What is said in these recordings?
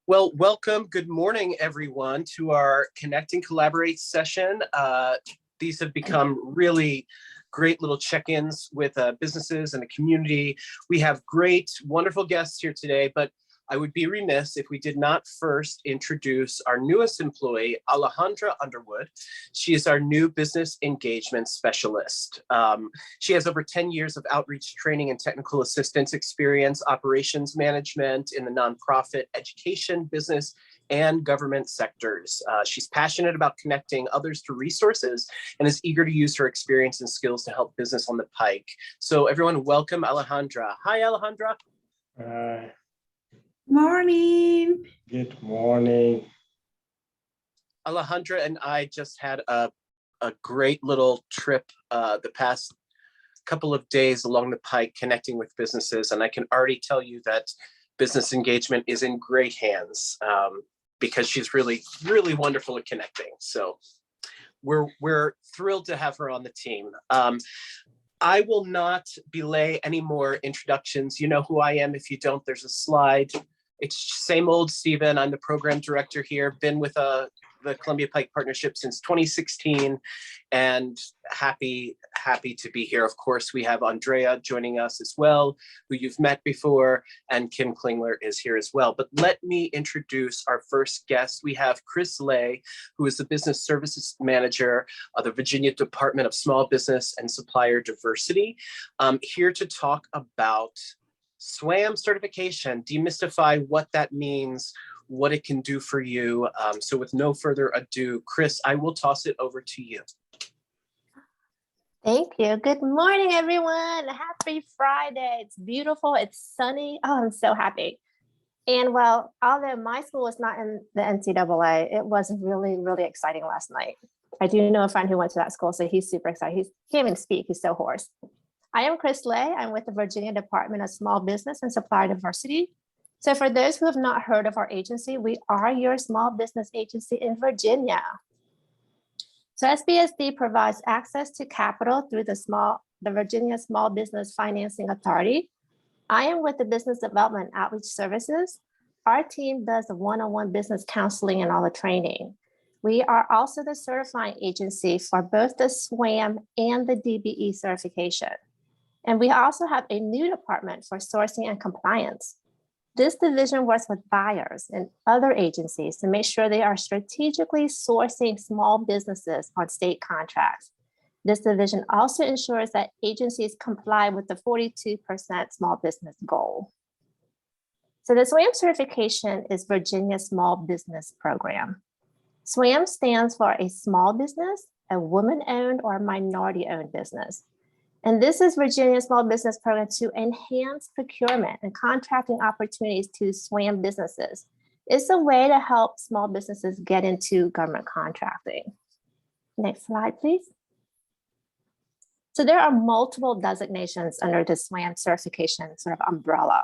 Well, welcome. Good morning, everyone, to our Connect and Collaborate session. These have become really great little check-ins with businesses and the community. We have great, wonderful guests here today, but I would be remiss if we did not first introduce our newest employee, Alejandra Underwood. She is our new business engagement specialist. She has over 10 years of outreach training and technical assistance experience, operations management in the nonprofit, education, business, and government sectors. She's passionate about connecting others to resources and is eager to use her experience and skills to help business on the Pike. So everyone, welcome Alejandra. Hi, Alejandra. Morning. Good morning. Alejandra and I just had a great little trip the past couple of days along the Pike connecting with businesses, and I can already tell you that business engagement is in great hands because she's really, really wonderful at connecting. So we're thrilled to have her on the team. I will not belay any more introductions. You know who I am. If you don't, there's a slide. It's same old Stephen. I'm the program director here, been with the Columbia Pike Partnership since 2016 and happy to be here. Of course, we have Andrea joining us as well, who you've met before, and Kim Klingler is here as well. But let me introduce our first guest. We have Chris Ley, who is the Business Services Manager of the Virginia Department of Small Business and Supplier Diversity, here to talk about SWaM certification, demystify what that means, what it can do for you. So with no further ado, Chris, I will toss it over to you. Thank you. Good morning, everyone. Happy Friday. It's beautiful. It's sunny. Oh, I'm so happy. And well, although my school was not in the NCAA, it was really, really exciting last night. I do know a friend who went to that school, so he's super excited. He can't even speak. He's so hoarse. I am Chris Ley. I'm with the Virginia Department of Small Business and Supplier Diversity. So for those who have not heard of our agency, we are your small business agency in Virginia. So SBSD provides access to capital through the Virginia Small Business Financing Authority. I am with the Business Development Outreach Services. Our team does the one-on-one business counseling and all the training. We are also the certifying agency for both the SWaM and the DBE certification. And we also have a new department for sourcing and compliance. This division works with buyers and other agencies to make sure they are strategically sourcing small businesses on state contracts. This division also ensures that agencies comply with the 42% small business goal. So the SWaM certification is Virginia's small business program. SWaM stands for a small business, a woman-owned or minority-owned business. And this is Virginia's small business program to enhance procurement and contracting opportunities to SWaM businesses. It's a way to help small businesses get into government contracting. Next slide, please. So there are multiple designations under the SWaM certification sort of umbrella.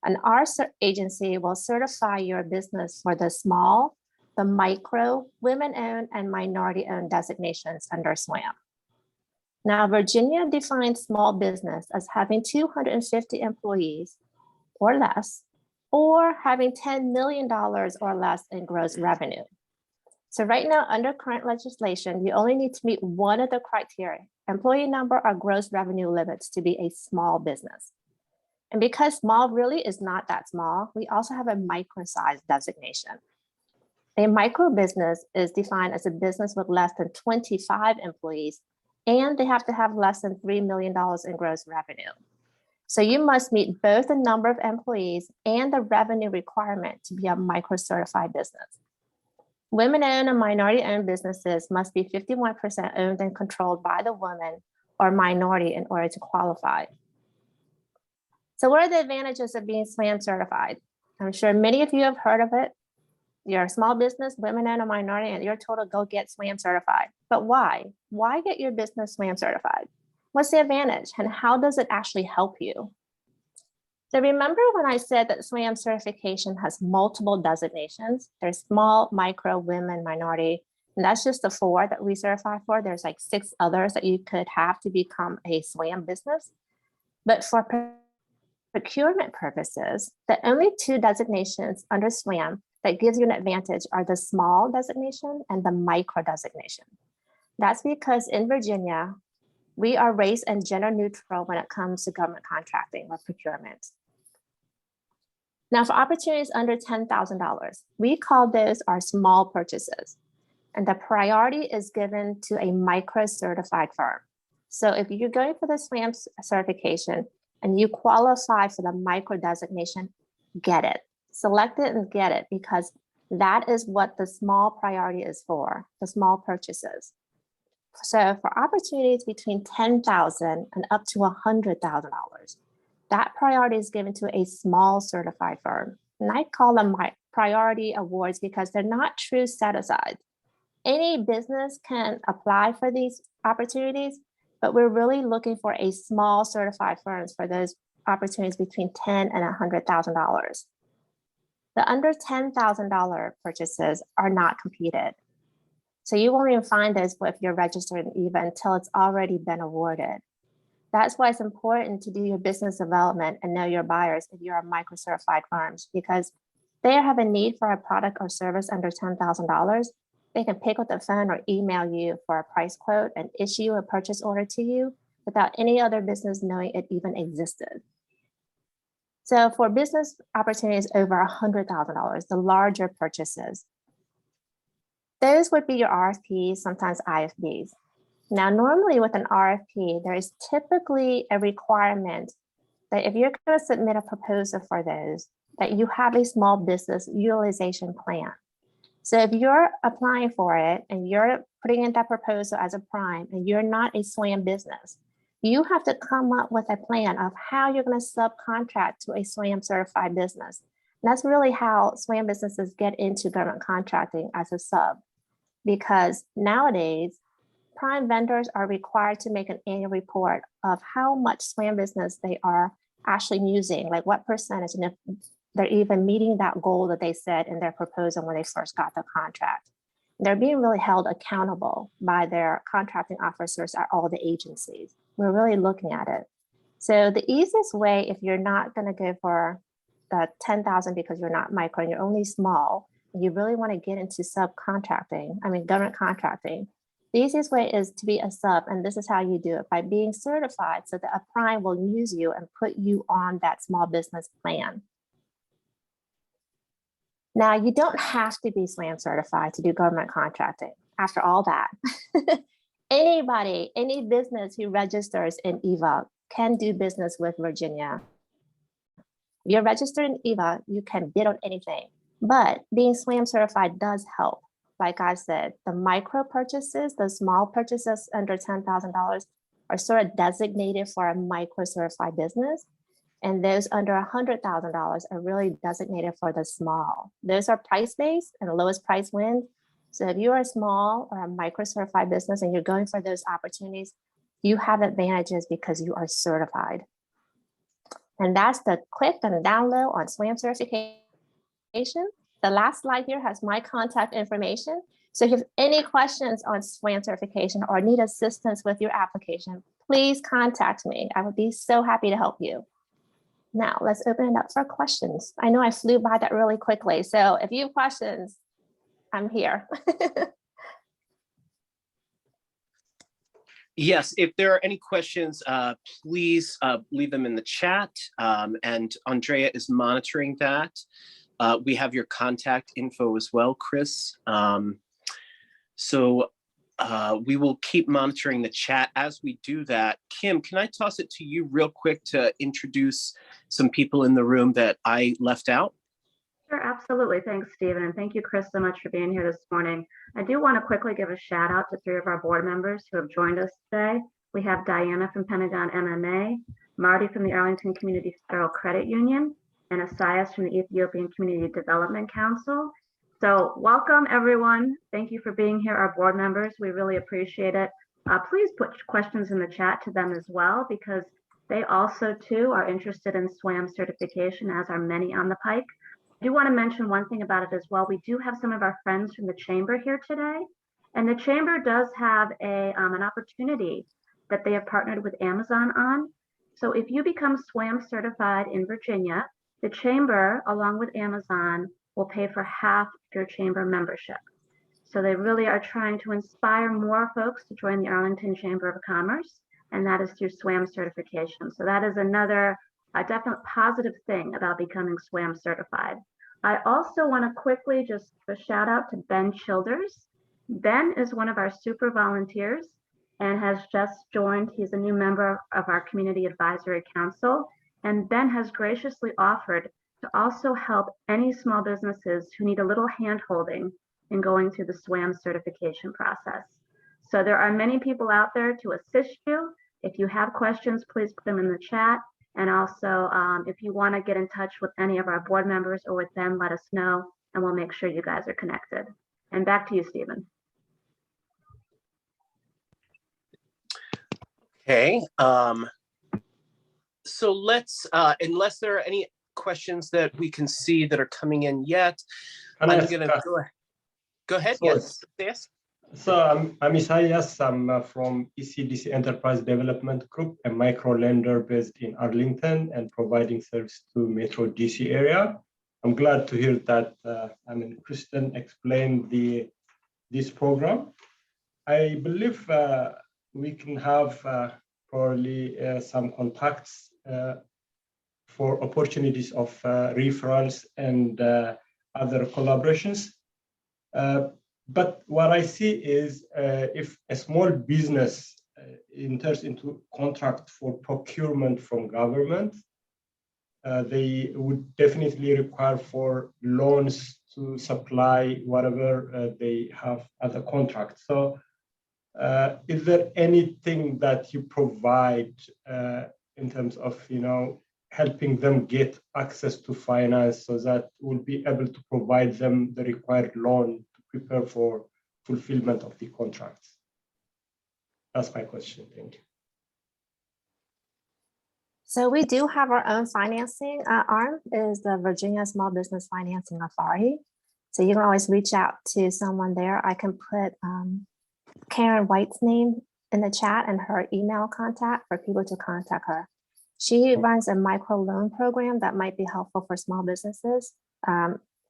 And our agency will certify your business for the small, the micro, women-owned, and minority-owned designations under SWaM. Now, Virginia defines small business as having 250 employees or less, or having $10 million or less in gross revenue. So right now, under current legislation, you only need to meet one of the criteria, employee number or gross revenue limits, to be a small business. And because small really is not that small, we also have a micro-size designation. A micro business is defined as a business with less than 25 employees, and they have to have less than $3 million in gross revenue. So you must meet both the number of employees and the revenue requirement to be a micro-certified business. Women-owned and minority-owned businesses must be 51% owned and controlled by the woman or minority in order to qualify. So what are the advantages of being SWaM certified? I'm sure many of you have heard of it. You're a small business, women-owned, and minority, and you're told to go get SWaM certified. But why? Why get your business SWaM certified? What's the advantage, and how does it actually help you? So remember when I said that SWaM certification has multiple designations? There's small, micro, women, minority, and that's just the 4 that we certify for. There's like 6 others that you could have to become a SWaM business. But for procurement purposes, the only 2 designations under SWaM that gives you an advantage are the small designation and the micro designation. That's because in Virginia, we are race and gender neutral when it comes to government contracting or procurement. Now, for opportunities under $10,000, we call those our small purchases. And the priority is given to a micro certified firm. So if you're going for the SWaM certification and you qualify for the micro designation, get it. Select it and get it, because that is what the small priority is for, the small purchases. So for opportunities between $10,000 and up to $100,000, that priority is given to a small certified firm. And I call them my priority awards because they're not true set-asides. Any business can apply for these opportunities, but we're really looking for a small certified firms for those opportunities between $10,000 and $100,000. The under $10,000 purchases are not competed. So you won't even find this if you're registered in EVA until it's already been awarded. That's why it's important to do your business development and know your buyers if you're a micro-certified firms, because they have a need for a product or service under $10,000. They can pick up the phone or email you for a price quote and issue a purchase order to you without any other business knowing it even existed. So for business opportunities over $100,000, the larger purchases, those would be your RFPs, sometimes IFBs. Now, normally with an RFP, there is typically a requirement that if you're going to submit a proposal for those, that you have a small business utilization plan. So if you're applying for it and you're putting in that proposal as a prime and you're not a SWaM business, you have to come up with a plan of how you're going to subcontract to a SWaM certified business. And that's really how SWaM businesses get into government contracting as a sub, because nowadays, prime vendors are required to make an annual report of how much SWaM business they are actually using, like what percentage, and if they're even meeting that goal that they set in their proposal when they first got the contract. They're being really held accountable by their contracting officers at all the agencies. We're really looking at it. So the easiest way, if you're not going to go for the 10,000 because you're not micro and you're only small, and you really want to get into government contracting, the easiest way is to be a sub, and this is how you do it, by being certified so that a prime will use you and put you on that small business plan. Now, you don't have to be SWaM certified to do government contracting. After all that, anybody, any business who registers in EVA can do business with Virginia. If you're registered in EVA, you can bid on anything, but being SWaM certified does help. Like I said, the micro purchases, the small purchases under $10,000 are sort of designated for a micro certified business. And those under $100,000 are really designated for the small. Those are price-based and the lowest price wins. So if you are a small or a micro certified business and you're going for those opportunities, you have advantages because you are certified. And that's the click and download on SWaM certification. The last slide here has my contact information. So if you have any questions on SWaM certification or need assistance with your application, please contact me. I would be so happy to help you. Now let's open it up for questions. I know I flew by that really quickly. So if you have questions, I'm here. Yes, if there are any questions, please leave them in the chat. And Andrea is monitoring that. We have your contact info as well, Chris. So we will keep monitoring the chat as we do that. Kim, can I toss it to you real quick to introduce some people in the room that I left out? Sure, absolutely. Thanks, Stephen. And thank you, Chris, so much for being here this morning. I do want to quickly give a shout out to 3 of our board members who have joined us today. We have Diana from Pentagon MMA, Marty from the Arlington Community Federal Credit Union, and Asias from the Ethiopian Community Development Council. So welcome, everyone. Thank you for being here, our board members. We really appreciate it. Please put questions in the chat to them as well, because they also, too, are interested in SWaM certification, as are many on the Pike. I do want to mention one thing about it as well. We do have some of our friends from the Chamber here today, and the Chamber does have an opportunity that they have partnered with Amazon on. So if you become SWaM certified in Virginia, the Chamber, along with Amazon, will pay for half of your chamber membership. So they really are trying to inspire more folks to join the Arlington Chamber of Commerce, and that is through SWaM certification. So that is another definite positive thing about becoming SWaM certified. I also want to quickly just give a shout out to Ben Childers. Ben is one of our super volunteers and has just joined. He's a new member of our Community Advisory Council. And Ben has graciously offered to also help any small businesses who need a little hand-holding in going through the SWaM certification process. So there are many people out there to assist you. If you have questions, please put them in the chat. And also, if you want to get in touch with any of our board members or with them, let us know, and we'll make sure you guys are connected. And back to you, Stephen. Okay. So let's, unless there are any questions that we can see that are coming in yet, I'm going to go ahead. Yes. Yes. So I'm Isaias. I'm from ECDC Enterprise Development Group, a micro lender based in Arlington and providing service to Metro DC area. I'm glad to hear that Kristen explained this program. I believe we can have probably some contacts for opportunities of referrals and other collaborations. But what I see is if a small business enters into contract for procurement from government, they would definitely require for loans to supply whatever they have as a contract. So is there anything that you provide in terms of, helping them get access to finance so that we'll be able to provide them the required loan to prepare for fulfillment of the contracts? That's my question. Thank you. So we do have our own financing arm, is the Virginia Small Business Financing Authority. So you can always reach out to someone there. I can put Karen White's name in the chat and her email contact for people to contact her. She runs a micro loan program that might be helpful for small businesses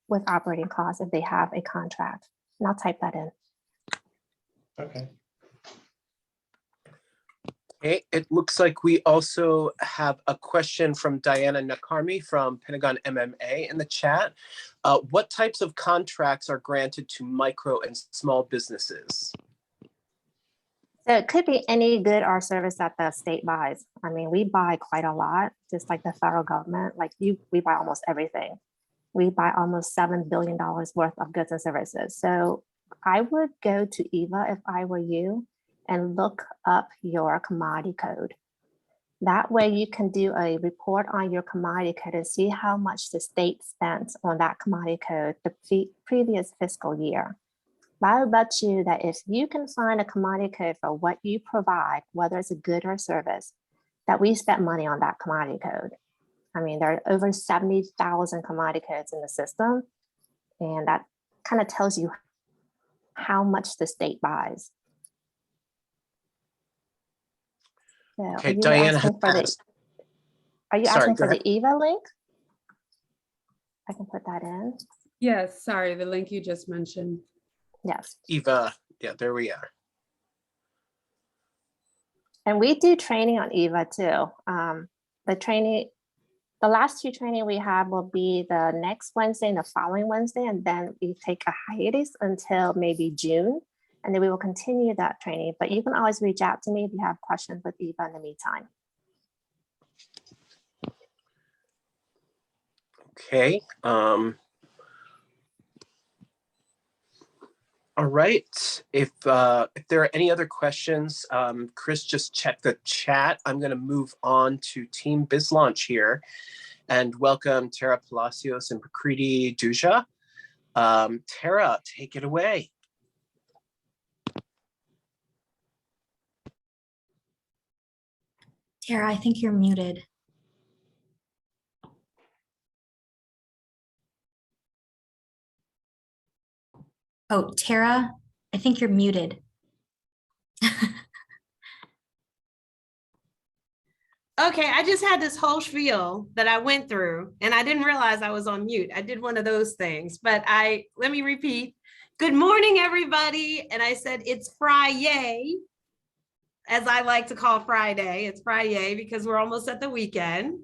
with operating costs if they have a contract. And I'll type that in. Okay. Okay, it looks like we also have a question from Diana Nakarmi from Pentagon MMA in the chat. What types of contracts are granted to micro and small businesses? So it could be any good or service that the state buys. I mean, we buy quite a lot, just like the federal government. We buy almost everything. We buy almost $7 billion worth of goods and services. So I would go to EVA if I were you and look up your commodity code. That way you can do a report on your commodity code and see how much the state spent on that commodity code the previous fiscal year. But I would bet you that if you can find a commodity code for what you provide, whether it's a good or service, that we spent money on that commodity code. I mean, there are over 70,000 commodity codes in the system, and that kind of tells you how much the state buys. So Okay, Diana, are you asking for the EVA link? I can put that in. Yes, sorry, the link you just mentioned. Yes. EVA, yeah, there we are. And we do training on EVA too. The last two training we have will be the next Wednesday and the following Wednesday, and then we take a hiatus until maybe June, and then we will continue that training. But you can always reach out to me if you have questions with EVA in the meantime. Okay. All right. If there are any other questions, Chris just checked the chat. I'm going to move on to Team BizLaunch here and welcome Tara Palacios and Prakriti Duja. Tara, take it away. Tara, I think you're muted. Oh, Tara, I think you're muted. Okay, I just had this whole spiel that I went through and I didn't realize I was on mute. I did one of those things, but let me repeat. Good morning, everybody. And I said, it's Friday, as I like to call Friday. It's Friday because we're almost at the weekend.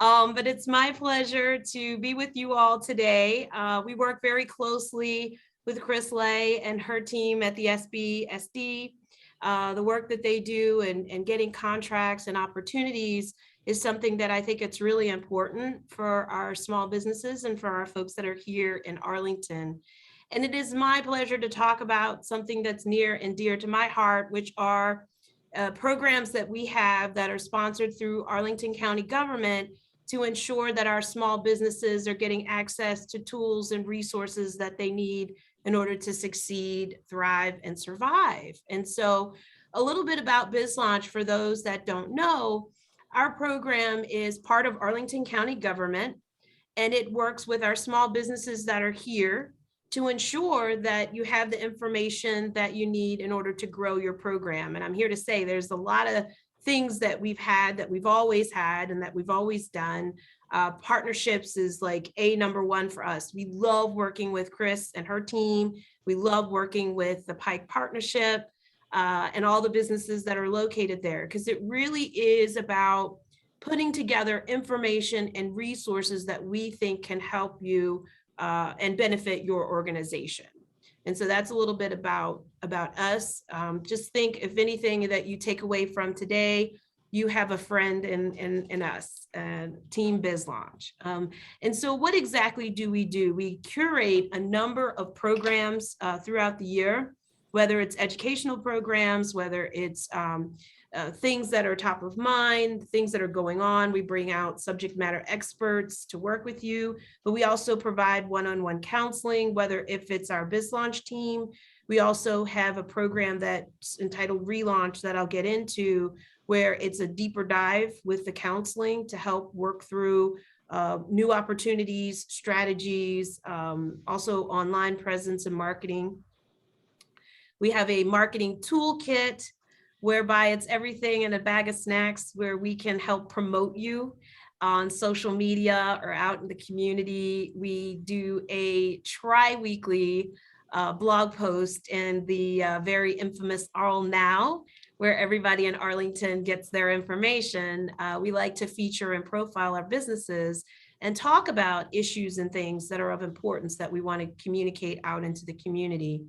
But it's my pleasure to be with you all today. We work very closely with Chris Ley and her team at the SBSD. The work that they do and getting contracts and opportunities is something that I think it's really important for our small businesses and for our folks that are here in Arlington. And it is my pleasure to talk about something that's near and dear to my heart, which are programs that we have that are sponsored through Arlington County government to ensure that our small businesses are getting access to tools and resources that they need in order to succeed, thrive, and survive. And so a little bit about BizLaunch for those that don't know, our program is part of Arlington County government, and it works with our small businesses that are here to ensure that you have the information that you need in order to grow your program. And I'm here to say there's a lot of things that we've had, that we've always had, and that we've always done. Partnerships is like number one for us. We love working with Chris and her team. We love working with the Pike Partnership and all the businesses that are located there, because it really is about putting together information and resources that we think can help you and benefit your organization. And so that's a little bit about us. Just think, if anything that you take away from today, you have a friend in us, Team BizLaunch. And so what exactly do? We curate a number of programs throughout the year, whether it's educational programs, whether it's things that are top of mind, things that are going on. We bring out subject matter experts to work with you, but we also provide one-on-one counseling, whether if it's our BizLaunch team. We also have a program that's entitled Relaunch that I'll get into, where it's a deeper dive with the counseling to help work through new opportunities, strategies, also online presence and marketing. We have a marketing toolkit whereby it's everything in a bag of snacks, where we can help promote you on social media or out in the community. We do a tri-weekly blog post in the very infamous Arl Now, where everybody in Arlington gets their information. We like to feature and profile our businesses and talk about issues and things that are of importance that we want to communicate out into the community.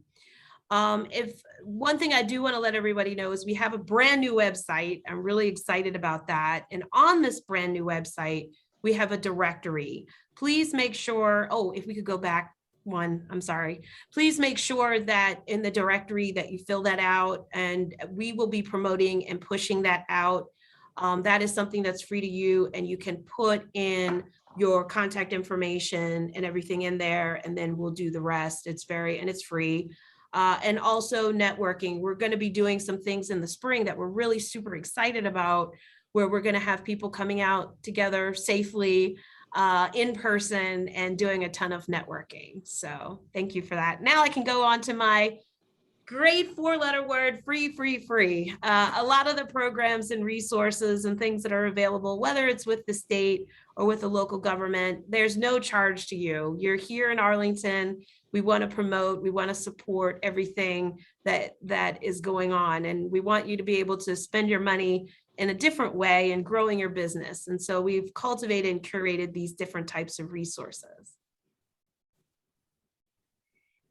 If one thing I do want to let everybody know is we have a brand new website. I'm really excited about that. And on this brand new website, we have a directory. Please make sure, if we could go back one, I'm sorry. Please make sure that in the directory that you fill that out, and we will be promoting and pushing that out. That is something that's free to you, and you can put in your contact information and everything in there, and then we'll do the rest. It's free. And also networking. We're going to be doing some things in the spring that we're really super excited about, where we're going to have people coming out together safely in person and doing a ton of networking. So thank you for that. Now I can go on to my great 4-letter word, free. A lot of the programs and resources and things that are available, whether it's with the state or with the local government, there's no charge to you. You're here in Arlington. We want to promote, we want to support everything that is going on. And we want you to be able to spend your money in a different way and growing your business. And so we've cultivated and curated these different types of resources.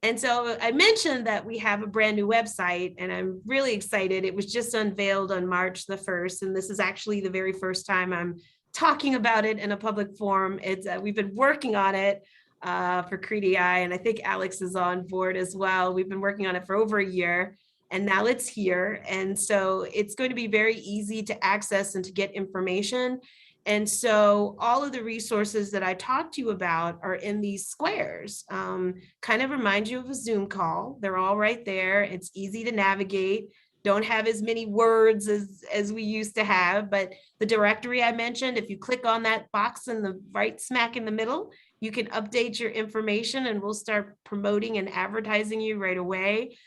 And so I mentioned that we have a brand new website, and I'm really excited. It was just unveiled on March the 1st. And this is actually the very first time I'm talking about it in a public forum. We've been working on it for CREDI, and I think Alex is on board as well. We've been working on it for over a year, and now it's here. And so it's going to be very easy to access and to get information. And so all of the resources that I talked to you about are in these squares. Kind of remind you of a Zoom call. They're all right there. It's easy to navigate. Don't have as many words as we used to have, but the directory I mentioned, if you click on that box in the right smack in the middle, you can update your information and we'll start promoting and advertising you right away.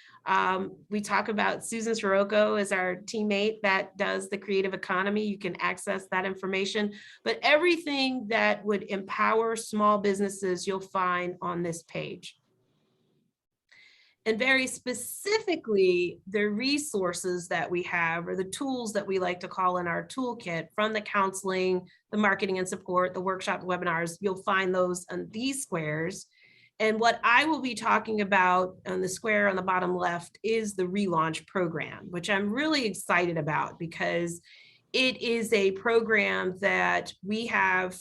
We talk about Susan Sirocco as our teammate that does the creative economy. You can access that information, but everything that would empower small businesses, you'll find on this page. And very specifically, the resources that we have, or the tools that we like to call in our toolkit, from the counseling, the marketing and support, the workshop webinars, you'll find those on these squares. And what I will be talking about on the square on the bottom left is the Relaunch Program, which I'm really excited about because it is a program that we have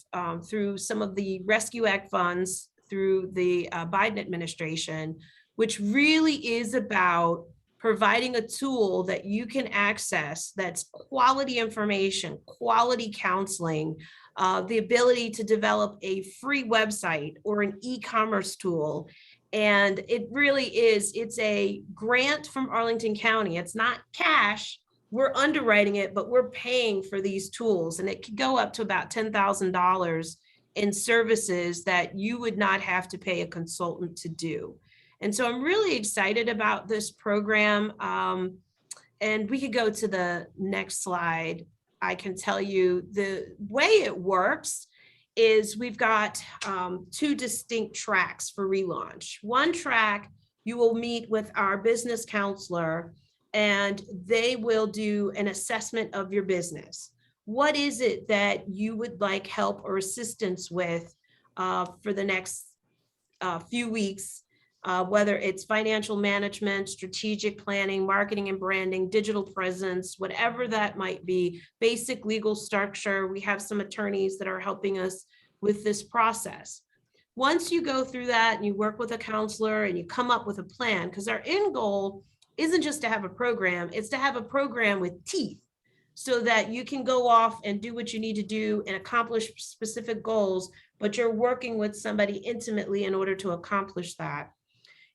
through some of the Rescue Act funds through the Biden administration, which really is about providing a tool that you can access that's quality information, quality counseling, the ability to develop a free website or an e-commerce tool. And it really is, it's a grant from Arlington County. It's not cash, we're underwriting it, but we're paying for these tools. And it could go up to about $10,000 in services that you would not have to pay a consultant to do. And so I'm really excited about this program. And we could go to the next slide. I can tell you the way it works is we've got two distinct tracks for Relaunch. One track, you will meet with our business counselor and they will do an assessment of your business. What is it that you would like help or assistance with for the next few weeks? Whether it's financial management, strategic planning, marketing and branding, digital presence, whatever that might be, basic legal structure. We have some attorneys that are helping us with this process. Once you go through that and you work with a counselor and you come up with a plan, because our end goal isn't just to have a program, it's to have a program with teeth so that you can go off and do what you need to do and accomplish specific goals, but you're working with somebody intimately in order to accomplish that.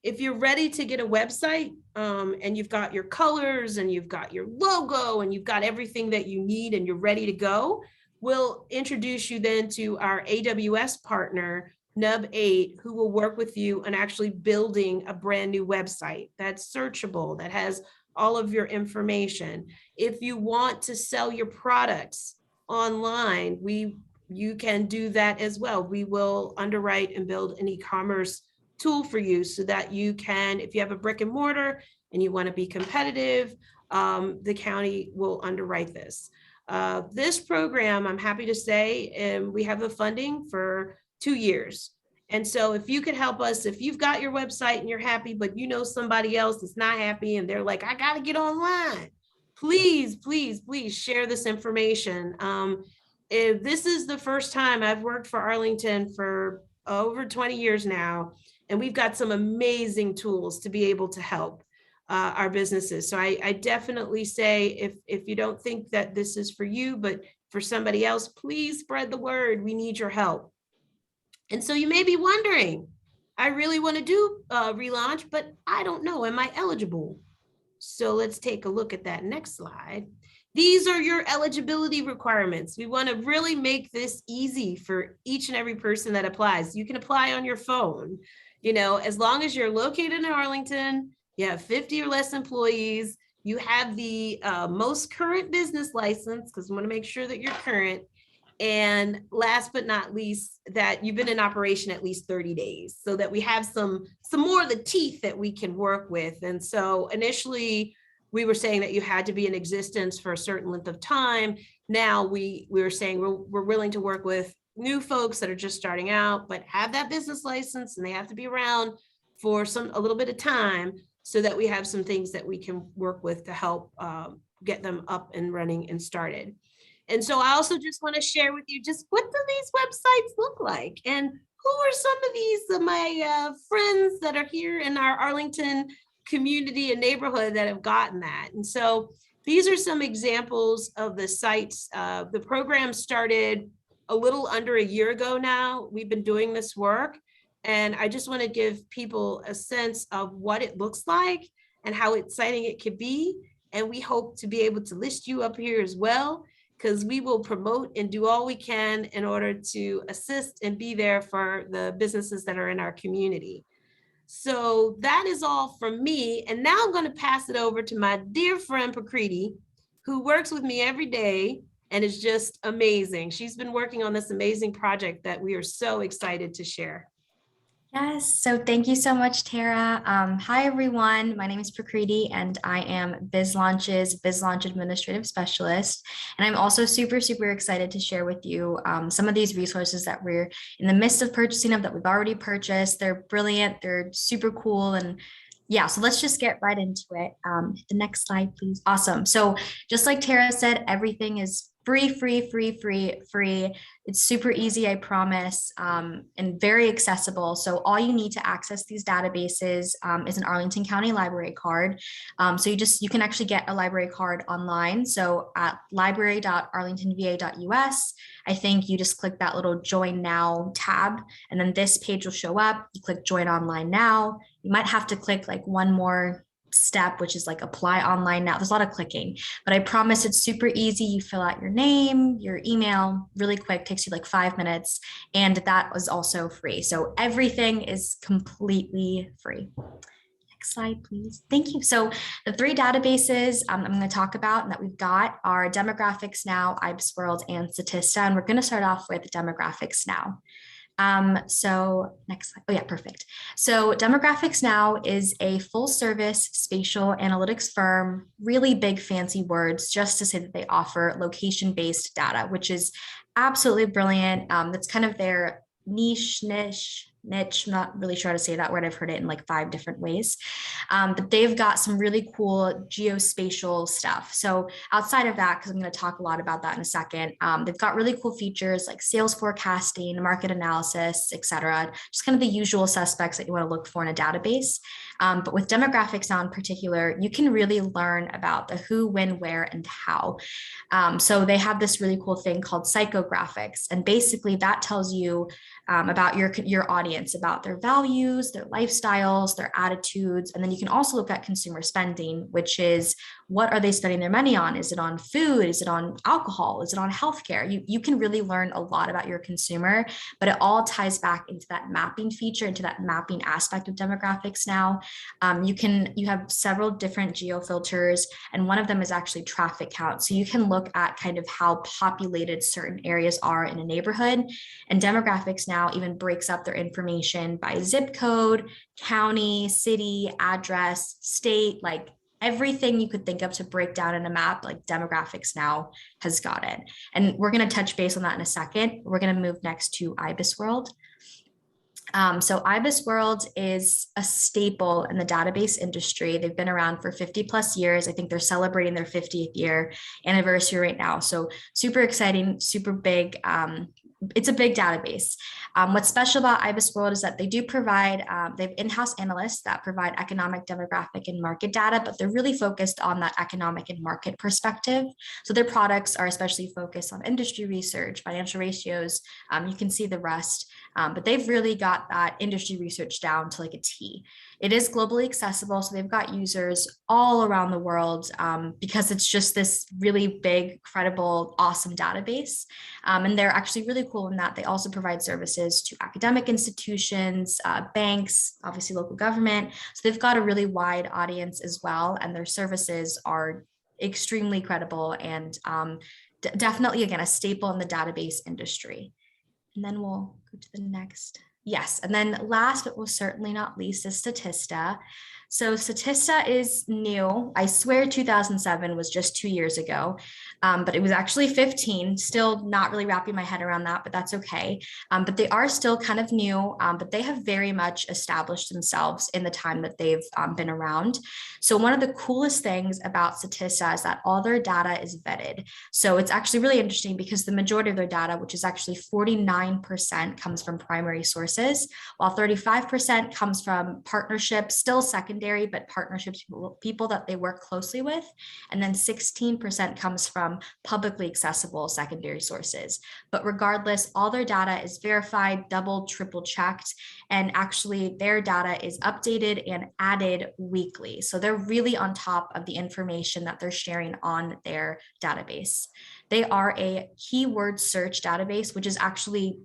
If you're ready to get a website and you've got your colors and you've got your logo and you've got everything that you need and you're ready to go, we'll introduce you then to our AWS partner, Nub 8, who will work with you on actually building a brand new website that's searchable, that has all of your information. If you want to sell your products online, you can do that as well. We will underwrite and build an e-commerce tool for you so that you can, if you have a brick and mortar and you want to be competitive, the county will underwrite this. This program, I'm happy to say, we have the funding for 2 years. And so if you could help us, if you've got your website and you're happy, but you know somebody else that's not happy and they're like, I got to get online, please, please, please share this information. If this is the first time I've worked for Arlington for over 20 years now, and we've got some amazing tools to be able to help our businesses. So I definitely say, if you don't think that this is for you, but for somebody else, please spread the word. We need your help. And so you may be wondering, I really want to do Relaunch, but I don't know, am I eligible? So let's take a look at that next slide. These are your eligibility requirements. We want to really make this easy for each and every person that applies. You can apply on your phone. You know, as long as you're located in Arlington, you have 50 or less employees, you have the most current business license, because we want to make sure that you're current. And last but not least, that you've been in operation at least 30 days so that we have some more of the teeth that we can work with. And so initially we were saying that you had to be in existence for a certain length of time. Now we were saying we're willing to work with new folks that are just starting out, but have that business license and they have to be around for a little bit of time so that we have some things that we can work with to help get them up and running and started. And so I also just want to share with you just what do these websites look like and who are some of these of my friends that are here in our Arlington community and neighborhood that have gotten that. And so these are some examples of the sites. The program started a little under a year ago now. We've been doing this work, and I just want to give people a sense of what it looks like and how exciting it could be. And we hope to be able to list you up here as well, because we will promote and do all we can in order to assist and be there for the businesses that are in our community. So that is all from me. And now I'm going to pass it over to my dear friend Prakriti, who works with me every day and is just amazing. She's been working on this amazing project that we are so excited to share. Yes, so thank you so much, Tara. Hi, everyone. My name is Prakriti, and I am BizLaunch's BizLaunch Administrative Specialist. And I'm also super, super excited to share with you some of these resources that we're in the midst of purchasing of that we've already purchased. They're brilliant. They're super cool. And yeah, so let's just get right into it. The next slide, please. Awesome. So just like Tara said, everything is free. It's super easy, I promise, and very accessible. So all you need to access these databases is an Arlington County library card. So you can actually get a library card online. So at library.arlingtonva.us, I think you just click that little Join Now tab, and then this page will show up. You click Join Online Now. You might have to click like one more step, which is like apply online now. There's a lot of clicking, but I promise it's super easy. You fill out your name, your email really quick, takes you like 5 minutes, and that was also free. So everything is completely free. Next slide, please. Thank you. So the 3 databases I'm going to talk about and that we've got are Demographics Now, Ibisworld, and Statista. And we're going to start off with Demographics Now. So next slide. Oh yeah, perfect. So Demographics Now is a full service spatial analytics firm, really big fancy words just to say that they offer location-based data, which is absolutely brilliant. That's kind of their niche, I'm not really sure how to say that word. I've heard it in like 5 different ways. But they've got some really cool geospatial stuff. So outside of that, because I'm going to talk a lot about that in a second, they've got really cool features like sales forecasting, market analysis, et cetera. Just kind of the usual suspects that you want to look for in a database. But with Demographics Now in particular, you can really learn about the who, when, where, and how. So they have this really cool thing called Psychographics. And basically that tells you about your audience, about their values, their lifestyles, their attitudes. And then you can also look at consumer spending, which is what are they spending their money on? Is it on food? Is it on alcohol? Is it on healthcare? You can really learn a lot about your consumer, but it all ties back into that mapping feature, into that mapping aspect of Demographics Now. You have several different geo filters, and one of them is actually traffic count. So you can look at kind of how populated certain areas are in a neighborhood, and Demographics Now even breaks up their information by zip code, county, city, address, state, like everything you could think of to break down in a map, like Demographics Now has got it. And we're going to touch base on that in a second. We're going to move next to Ibisworld. So Ibisworld is a staple in the database industry. They've been around for 50 plus years. I think they're celebrating their 50th year anniversary right now. So super exciting, super big. It's a big database. What's special about Ibisworld is that they do provide, they have in-house analysts that provide economic, demographic, and market data, but they're really focused on that economic and market perspective. So their products are especially focused on industry research, financial ratios. You can see the rest, but they've really got that industry research down to like a T. It is globally accessible, so they've got users all around the world because it's just this really big, credible, awesome database. And they're actually really cool in that they also provide services to academic institutions, banks, obviously local government. So they've got a really wide audience as well, and their services are extremely credible and definitely, again, a staple in the database industry. And then we'll go to the next. Yes, and then last but most certainly not least is Statista. So Statista is new. I swear 2007 was just 2 years ago, but it was actually 15. Still not really wrapping my head around that, but that's okay. But they are still kind of new, but they have very much established themselves in the time that they've been around. So one of the coolest things about Statista is that all their data is vetted. So it's actually really interesting because the majority of their data, which is actually 49%, comes from primary sources, while 35% comes from partnerships, still secondary, but partnerships, people that they work closely with. And then 16% comes from publicly accessible secondary sources. But regardless, all their data is verified, double, triple checked, and actually their data is updated and added weekly. So they're really on top of the information that they're sharing on their database. They are a keyword search database, which is actually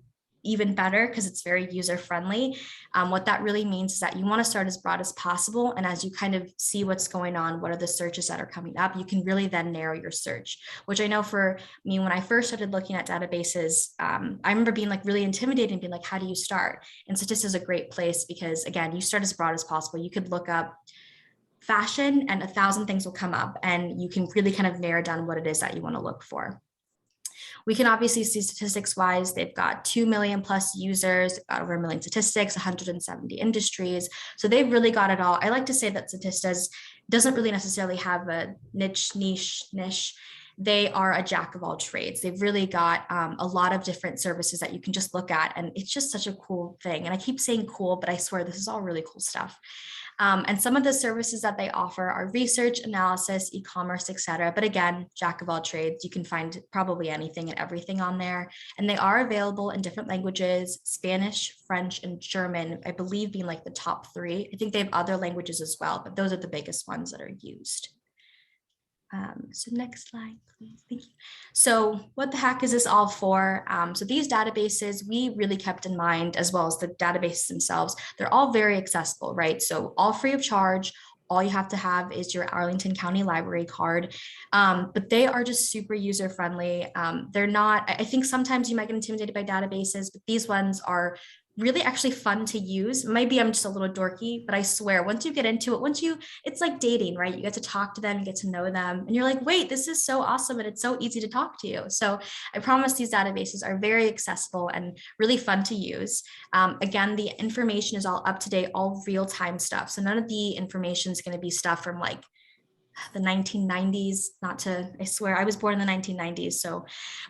even better because it's very user friendly. What that really means is that you want to start as broad as possible. And as you kind of see what's going on, what are the searches that are coming up, you can really then narrow your search, which I know for me, when I first started looking at databases, I remember being like really intimidated and being like, how do you start? And Statista is a great place because again, you start as broad as possible. You could look up fashion and 1,000 things will come up and you can really kind of narrow down what it is that you want to look for. We can obviously see statistics wise, they've got 2 million plus users, over 1 million statistics, 170 industries. So they've really got it all. I like to say that Statista doesn't really necessarily have a niche. They are a jack of all trades. They've really got a lot of different services that you can just look at. And it's just such a cool thing. And I keep saying cool, but I swear this is all really cool stuff. And some of the services that they offer are research, analysis, e-commerce, etc. But again, jack of all trades, you can find probably anything and everything on there. And they are available in different languages, Spanish, French, and German, I believe being like the top 3. I think they have other languages as well, but those are the biggest ones that are used. So next slide, please. Thank you. So what the heck is this all for? So these databases, we really kept in mind, as well as the databases themselves, they're all very accessible, right? So all free of charge. All you have to have is your Arlington County Library card, but they are just super user friendly. They're not, I think sometimes you might get intimidated by databases, but these ones are really actually fun to use. Maybe I'm just a little dorky, but I swear once you get into it, it's like dating, right? You get to talk to them, you get to know them, and you're like, wait, this is so awesome. And it's so easy to talk to you. So I promise these databases are very accessible and really fun to use. Again, the information is all up to date, all real-time stuff. So none of the information is going to be stuff from like the 1990s, I swear I was born in the 1990s. So,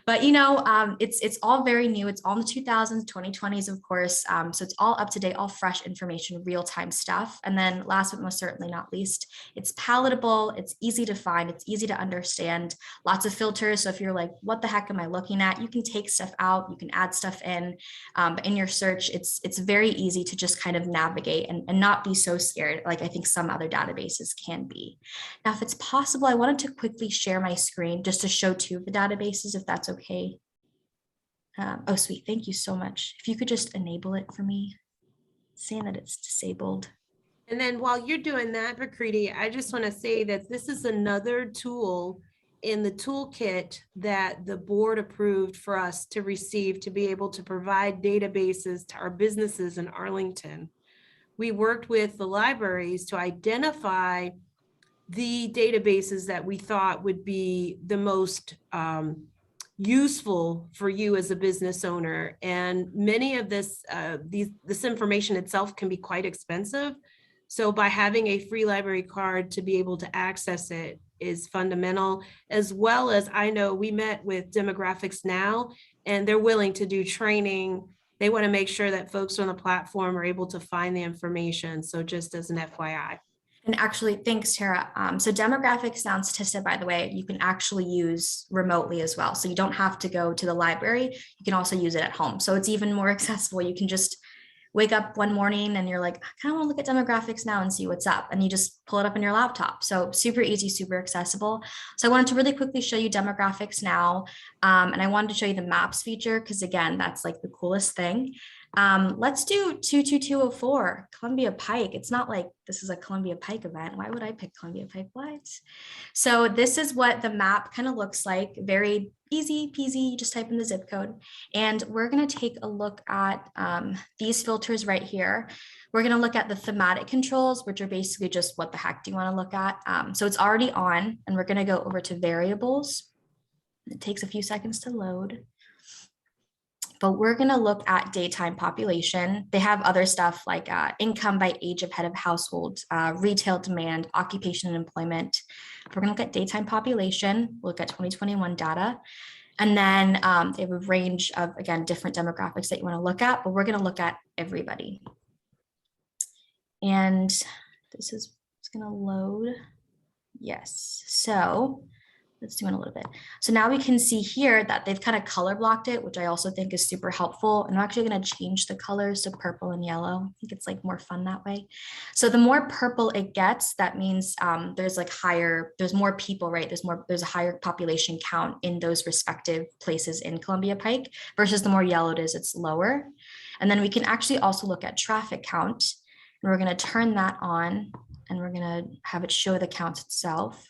but you know, it's all very new. It's all in the 2000s, 2020s, of course. So it's all up to date, all fresh information, real-time stuff. And then last but most certainly not least, it's palatable. It's easy to find. It's easy to understand. Lots of filters. So if you're like, what the heck am I looking at? You can take stuff out. You can add stuff in. But in your search, it's very easy to just kind of navigate and not be so scared, like I think some other databases can be. Now, if it's possible, I wanted to quickly share my screen just to show 2 of the databases, if that's okay. Oh, sweet. Thank you so much. If you could just enable it for me, saying that it's disabled. And then while you're doing that, Prakriti, I just want to say that this is another tool in the toolkit that the board approved for us to receive to be able to provide databases to our businesses in Arlington. We worked with the libraries to identify the databases that we thought would be the most useful for you as a business owner. And many of this information itself can be quite expensive. So by having a free library card to be able to access it is fundamental, as well as I know we met with Demographics Now, and they're willing to do training. They want to make sure that folks on the platform are able to find the information. So just as an FYI. And actually, thanks, Tara. So Demographics Now and Statista, by the way, you can actually use remotely as well. So you don't have to go to the library. You can also use it at home. So it's even more accessible. You can just wake up one morning and you're like, I kind of want to look at Demographics Now and see what's up. And you just pull it up on your laptop. So super easy, super accessible. So I wanted to really quickly show you Demographics Now. And I wanted to show you the maps feature, because again, that's like the coolest thing. Let's do 22204 Columbia Pike. It's not like this is a Columbia Pike event. Why would I pick Columbia Pike? What? So this is what the map kind of looks like. Very easy peasy. You just type in the zip code, and we're going to take a look at these filters right here. We're going to look at the thematic controls, which are basically just what the heck do you want to look at. So it's already on, and we're going to go over to variables. It takes a few seconds to load. But we're going to look at daytime population. They have other stuff like income by age of head of household, retail demand, occupation and employment. We're going to look at daytime population, we'll look at 2021 data. And then they have a range of, again, different demographics that you want to look at, but we're going to look at everybody. And this is going to load. Yes. So let's zoom in a little bit. So now we can see here that they've kind of color blocked it, which I also think is super helpful. And I'm actually going to change the colors to purple and yellow. I think it's like more fun that way. So the more purple it gets, that means there's like there's more people, right? There's a higher population count in those respective places in Columbia Pike versus the more yellow it is, it's lower. And then we can actually also look at traffic count, and we're going to turn that on, and we're going to have it show the count itself.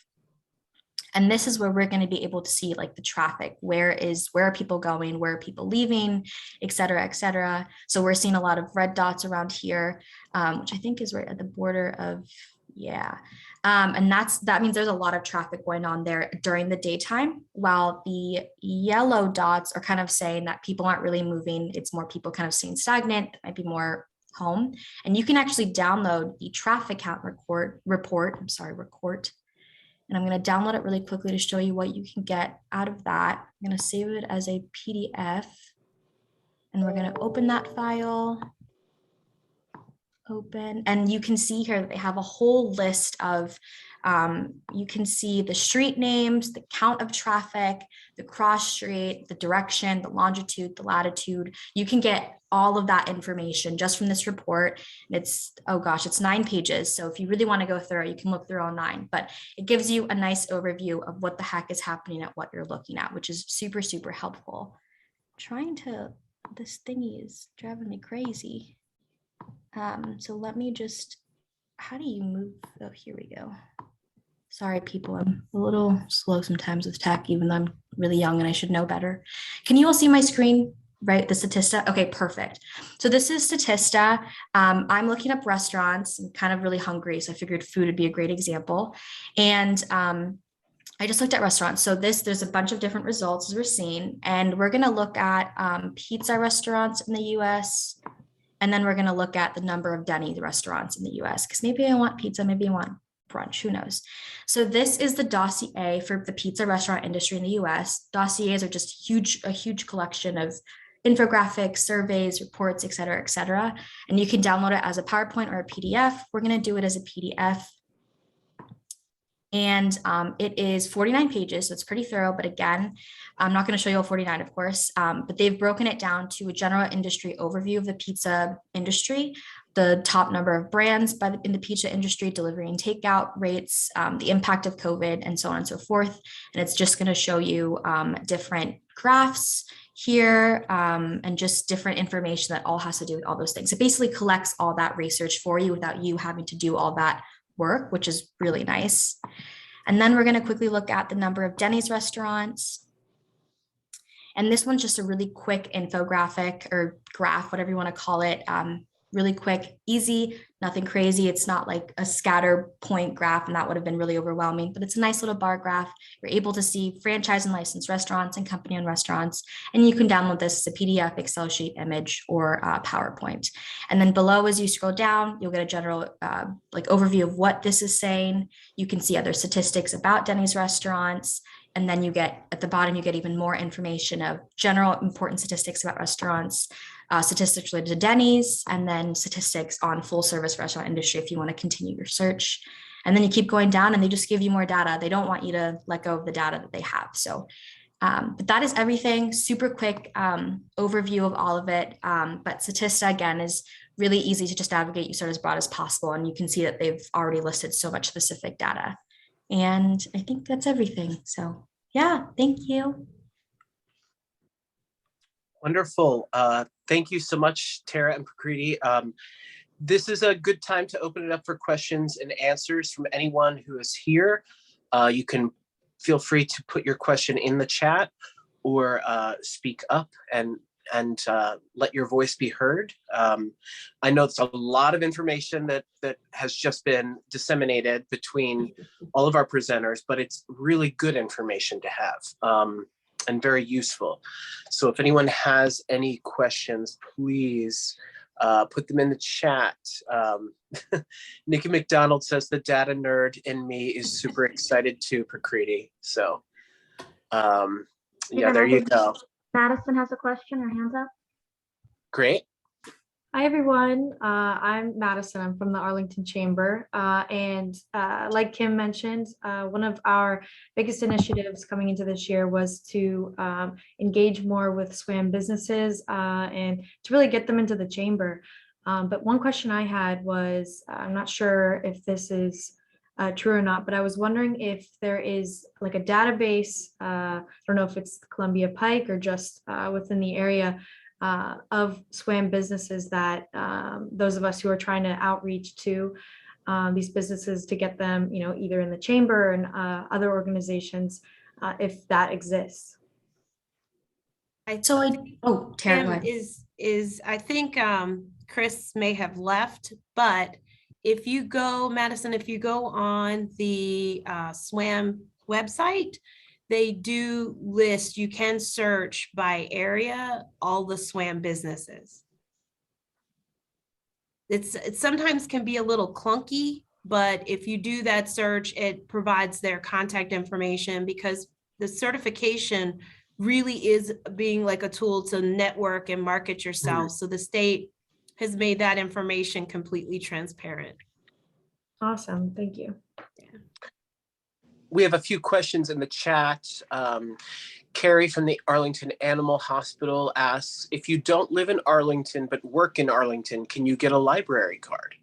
And this is where we're going to be able to see like the traffic. Where are people going? Where are people leaving, et cetera, et cetera. So we're seeing a lot of red dots around here, which I think is right at the border of, yeah. And that means there's a lot of traffic going on there during the daytime, while the yellow dots are kind of saying that people aren't really moving. It's more people kind of staying stagnant. It might be more home. And you can actually download the traffic count report. And I'm going to download it really quickly to show you what you can get out of that. I'm going to save it as a PDF, and we're going to open that file. Open, and you can see here that they have a whole list of, you can see the street names, the count of traffic, the cross street, the direction, the longitude, the latitude. You can get all of that information just from this report. It's, oh gosh, it's 9 pages. So if you really want to go through it, you can look through all 9, but it gives you a nice overview of what the heck is happening at what you're looking at, which is super, super helpful. This thingy is driving me crazy. So let me just, how do you move? Oh, here we go. Sorry, people, I'm a little slow sometimes with tech, even though I'm really young and I should know better. Can you all see my screen, right? The Statista? Okay, perfect. So this is Statista. I'm looking up restaurants. I'm kind of really hungry, so I figured food would be a great example. And I just looked at restaurants. So there's a bunch of different results as we're seeing, and we're gonna look at pizza restaurants in the US, and then we're gonna look at the number of Denny's restaurants in the US, because maybe I want pizza, maybe I want brunch, who knows? So this is the dossier for the pizza restaurant industry in the US. Dossiers are just a huge collection of infographics, surveys, reports, et cetera, and you can download it as a PowerPoint or a PDF. We're gonna do it as a PDF. And it is 49 pages, so it's pretty thorough, but again, I'm not going to show you all 49, of course, but they've broken it down to a general industry overview of the pizza industry, the top number of brands in the pizza industry, delivery and takeout rates, the impact of COVID, and so on and so forth. And it's just going to show you different graphs here and just different information that all has to do with all those things. It basically collects all that research for you without you having to do all that work, which is really nice. And then we're going to quickly look at the number of Denny's restaurants. And this one's just a really quick infographic or graph, whatever you want to call it. Really quick, easy, nothing crazy. It's not like a scatter point graph, and that would have been really overwhelming, but it's a nice little bar graph. You're able to see franchise and licensed restaurants and company-owned restaurants, and you can download this as a PDF, Excel sheet, image, or PowerPoint. And then below, as you scroll down, you'll get a general like overview of what this is saying. You can see other statistics about Denny's restaurants. And then you get, at the bottom, you get even more information of general important statistics about restaurants, statistics related to Denny's, and then statistics on full service restaurant industry if you want to continue your search. And then you keep going down and they just give you more data. They don't want you to let go of the data that they have. So, but that is everything. Super quick overview of all of it. But Statista, again, is really easy to just navigate. You start as broad as possible, and you can see that they've already listed so much specific data. And I think that's everything. So yeah, thank you. Wonderful. Thank you so much, Tara and Prakriti. This is a good time to open it up for questions and answers from anyone who is here. You can feel free to put your question in the chat or speak up and let your voice be heard. I know it's a lot of information that has just been disseminated between all of our presenters, but it's really good information to have and very useful. So if anyone has any questions, please put them in the chat. Nikki McDonald says the data nerd in me is super excited too, Prakriti. So yeah, there you go. Madison has a question, her hands up. Great. Hi, everyone. I'm Madison. I'm from the Arlington Chamber. Like Kim mentioned, one of our biggest initiatives coming into this year was to engage more with SWaM businesses and to really get them into the chamber. But one question I had was, I'm not sure if this is true or not, but I was wondering if there is like a database, I don't know if it's Columbia Pike or just within the area, of SWaM businesses that those of us who are trying to outreach to these businesses to get them, either in the chamber and other organizations, if that exists. Tara, go ahead. I think Chris may have left, but if you go, Madison, if you go on the SWaM website, they do list, you can search by area, all the SWaM businesses. It sometimes can be a little clunky, but if you do that search, it provides their contact information, because the certification really is being like a tool to network and market yourself. So the state has made that information completely transparent. Awesome. Thank you. We have a few questions in the chat. Carrie from the Arlington Animal Hospital asks, if you don't live in Arlington but work in Arlington, can you get a library card?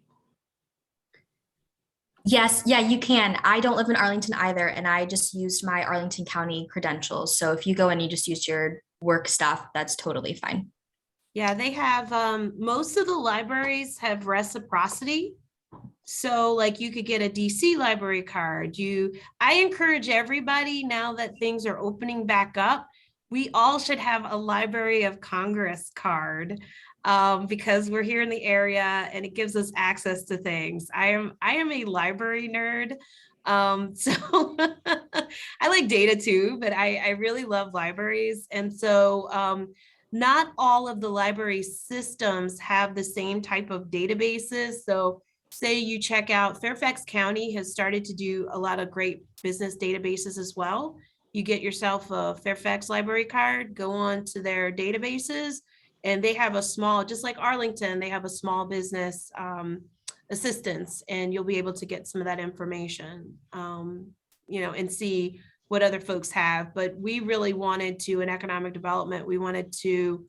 Yes, yeah, you can. I don't live in Arlington either, and I just used my Arlington County credentials. So if you go and you just use your work stuff, that's totally fine. Yeah, they have, most of the libraries have reciprocity. So like you could get a DC library card. I encourage everybody, now that things are opening back up, we all should have a Library of Congress card, because we're here in the area and it gives us access to things. I am a library nerd. So I like data too, but I really love libraries. And so not all of the library systems have the same type of databases. So say you check out, Fairfax County has started to do a lot of great business databases as well. You get yourself a Fairfax library card, go on to their databases, and they have a small, just like Arlington, they have a small business assistance, and you'll be able to get some of that information, and see what other folks have. But we really wanted to, in economic development, we wanted to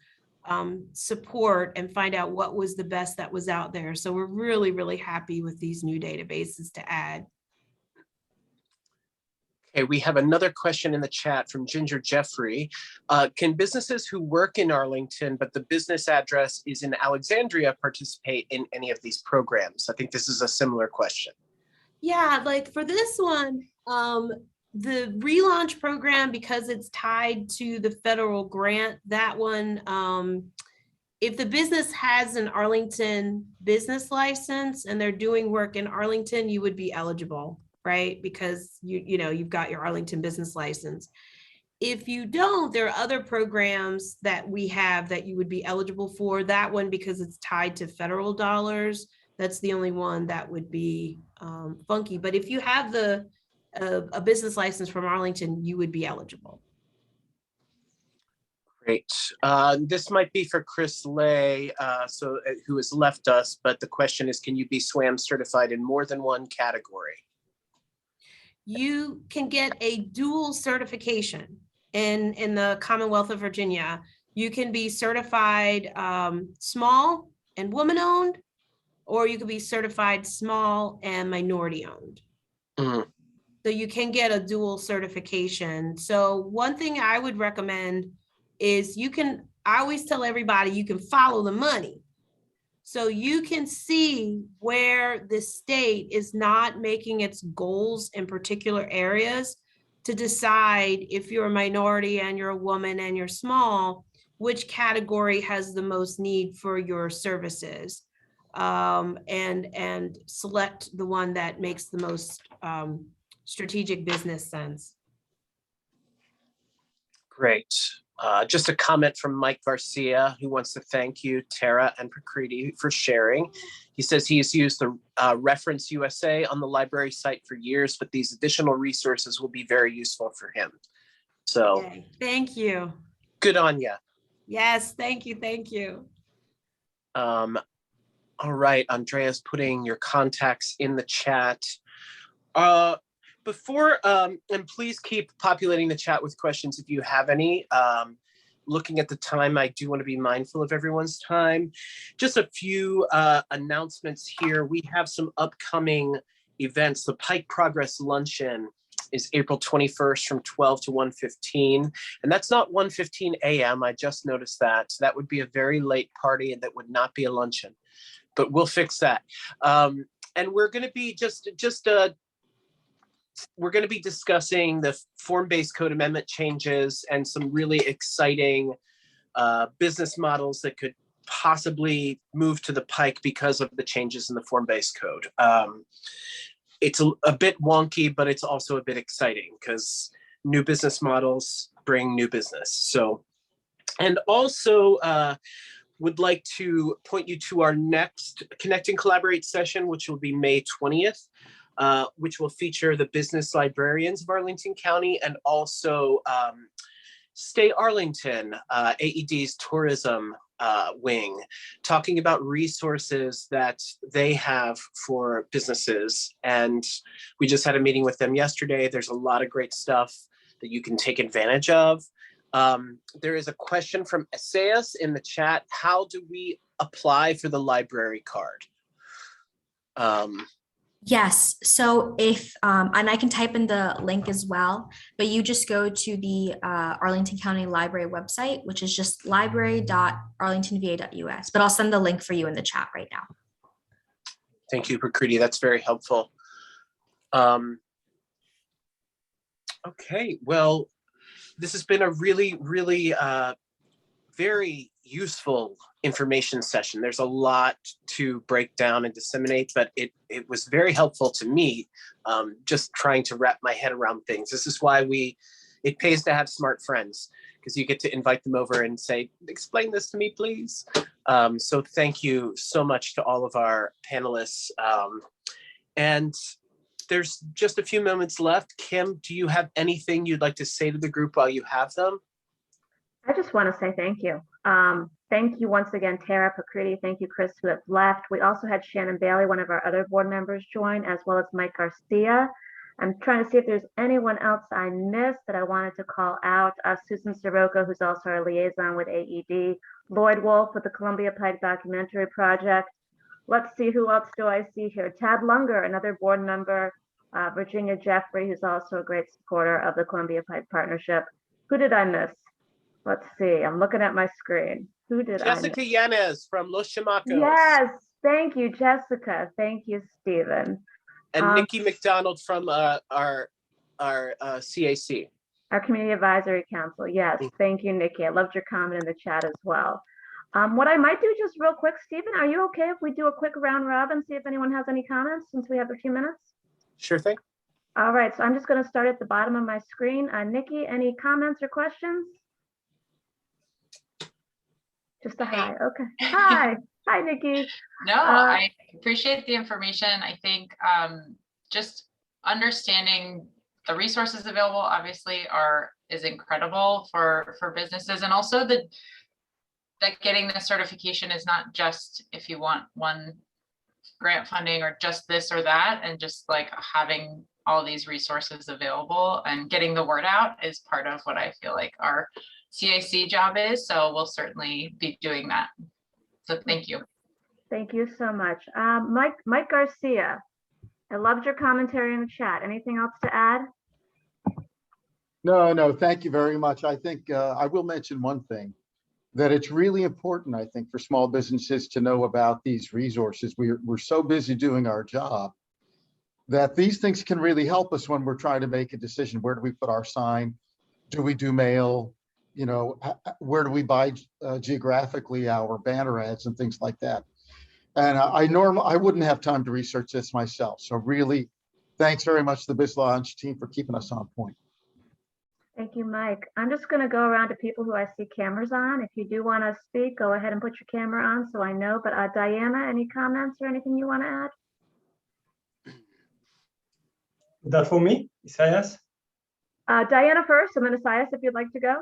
support and find out what was the best that was out there. So we're really, really happy with these new databases to add. Okay, we have another question in the chat from Ginger Jeffrey. Can businesses who work in Arlington, but the business address is in Alexandria, participate in any of these programs? I think this is a similar question. Yeah, like for this one, the Relaunch Program, because it's tied to the federal grant, that one, if the business has an Arlington business license and they're doing work in Arlington, you would be eligible, right? Because you've got your Arlington business license. If you don't, there are other programs that we have that you would be eligible for. That one, because it's tied to federal dollars, that's the only one that would be funky. But if you have a business license from Arlington, you would be eligible. Great. This might be for Chris Ley, who has left us, but the question is, can you be SWaM certified in more than one category? You can get a dual certification in the Commonwealth of Virginia. You can be certified small and woman-owned, or you could be certified small and minority-owned. Mm-hmm. So you can get a dual certification. So one thing I would recommend is I always tell everybody, you can follow the money. So you can see where the state is not making its goals in particular areas to decide, if you're a minority and you're a woman and you're small, which category has the most need for your services, and select the one that makes the most strategic business sense. Great. Just a comment from Mike Garcia, who wants to thank you, Tara and Prakriti, for sharing. He says he has used the Reference USA on the library site for years, but these additional resources will be very useful for him. So okay. Thank you. Good on you. Yes, thank you. Thank you. All right, Andrea's putting your contacts in the chat. And please keep populating the chat with questions if you have any. Looking at the time, I do want to be mindful of everyone's time. Just a few announcements here. We have some upcoming events. The Pike Progress Luncheon is April 21st from 12 to 1:15. And that's not 1:15 a.m. I just noticed that. So that would be a very late party and that would not be a luncheon, but we'll fix that. And we're going to be we're going to be discussing the form-based code amendment changes and some really exciting business models that could possibly move to the Pike because of the changes in the form-based code. It's a bit wonky, but it's also a bit exciting because new business models bring new business. So, and also would like to point you to our next Connect and Collaborate session, which will be May 20th. Which will feature the business librarians of Arlington County and also Stay Arlington, AED's tourism wing, talking about resources that they have for businesses. And we just had a meeting with them yesterday. There's a lot of great stuff that you can take advantage of. There is a question from Esaias in the chat. How do we apply for the library card? Yes, so if, and I can type in the link as well, but you just go to the Arlington County Library website, which is just library.arlingtonva.us, but I'll send the link for you in the chat right now. Thank you, Prakriti. That's very helpful. Okay, well, this has been a really, really very useful information session. There's a lot to break down and disseminate, but it was very helpful to me, just trying to wrap my head around things. This is why it pays to have smart friends, because you get to invite them over and say, explain this to me, please. So thank you so much to all of our panelists. And there's just a few moments left. Kim, do you have anything you'd like to say to the group while you have them? I just want to say thank you. Thank you once again, Tara, Prakriti. Thank you, Chris, who has left. We also had Shannon Bailey, one of our other board members, join, as well as Mike Garcia. I'm trying to see if there's anyone else I missed that I wanted to call out. Susan Sirocco, who's also our liaison with AED. Lloyd Wolf with the Columbia Pike Documentary Project. Let's see, who else do I see here? Tad Lunger, another board member. Virginia Jeffrey, who's also a great supporter of the Columbia Pike Partnership. Who did I miss? Let's see, I'm looking at my screen. Who did Jessica Yanez from Los Chamacos. Yes, thank you, Jessica. Thank you, Stephen. And Nikki McDonald from our CAC. Our Community Advisory Council. Yes, thank you, Nikki. I loved your comment in the chat as well. What I might do just real quick, Stephen, are you okay if we do a quick round robin, see if anyone has any comments since we have a few minutes? Sure thing. All right, so I'm just going to start at the bottom of my screen. Nikki, any comments or questions? Just a hi. Okay. Hi. Hi, Nikki. No, I appreciate the information. I think just understanding the resources available obviously is incredible for businesses, and also that getting the certification is not just if you want one grant funding or just this or that, and just like having all these resources available and getting the word out is part of what I feel like our CAC job is. So we'll certainly be doing that. So thank you. Thank you so much. Mike Garcia, I loved your commentary in the chat. Anything else to add? No, thank you very much. I think I will mention one thing, that it's really important, I think, for small businesses to know about these resources. We're so busy doing our job that these things can really help us when we're trying to make a decision. Where do we put our sign? Do we do mail? You know, where do we buy geographically our banner ads and things like that? And I wouldn't have time to research this myself. So really, thanks very much to the BizLaunch team for keeping us on point. Thank you, Mike. I'm just going to go around to people who I see cameras on. If you do want to speak, go ahead and put your camera on so I know. But Diana, any comments or anything you want to add? Is that for me, Isaias? Diana first, and then Isaias, if you'd like to go.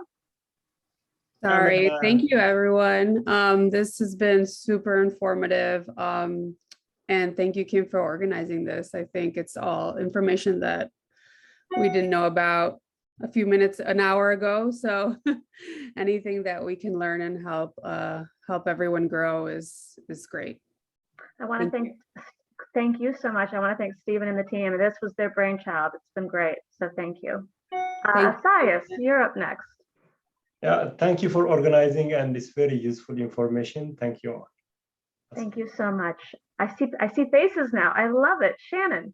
Sorry. Thank you, everyone. This has been super informative. And thank you, Kim, for organizing this. I think it's all information that we didn't know about an hour ago. So anything that we can learn and help everyone grow is great. I want to thank you so much. I want to thank Stephen and the team. This was their brainchild. It's been great. So thank you. Asias, you're up next. Yeah, thank you for organizing, and it's very useful information. Thank you. Thank you so much. I see faces now. I love it. Shannon.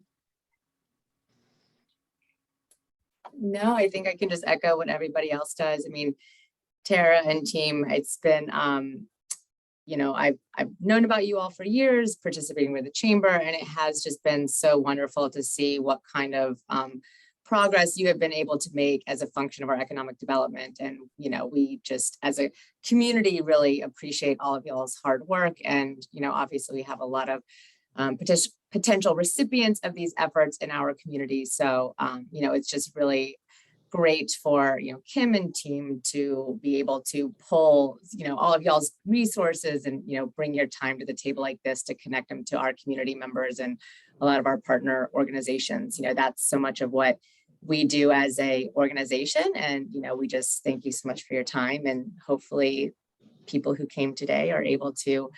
No, I think I can just echo what everybody else does. I mean, Tara and team, it's been, you know, I've known about you all for years, participating with the chamber, and it has just been so wonderful to see what kind of progress you have been able to make as a function of our economic development. And, you know, we just as a community really appreciate all of y'all's hard work. And, you know, obviously we have a lot of potential recipients of these efforts in our community. So, you know, it's just really great for, you know, Kim and team to be able to pull, you know, all of y'all's resources and, you know, bring your time to the table like this to connect them to our community members and a lot of our partner organizations. You know, that's so much of what we do as a organization. And, you know, we just thank you so much for your time, and hopefully people who came today are able to,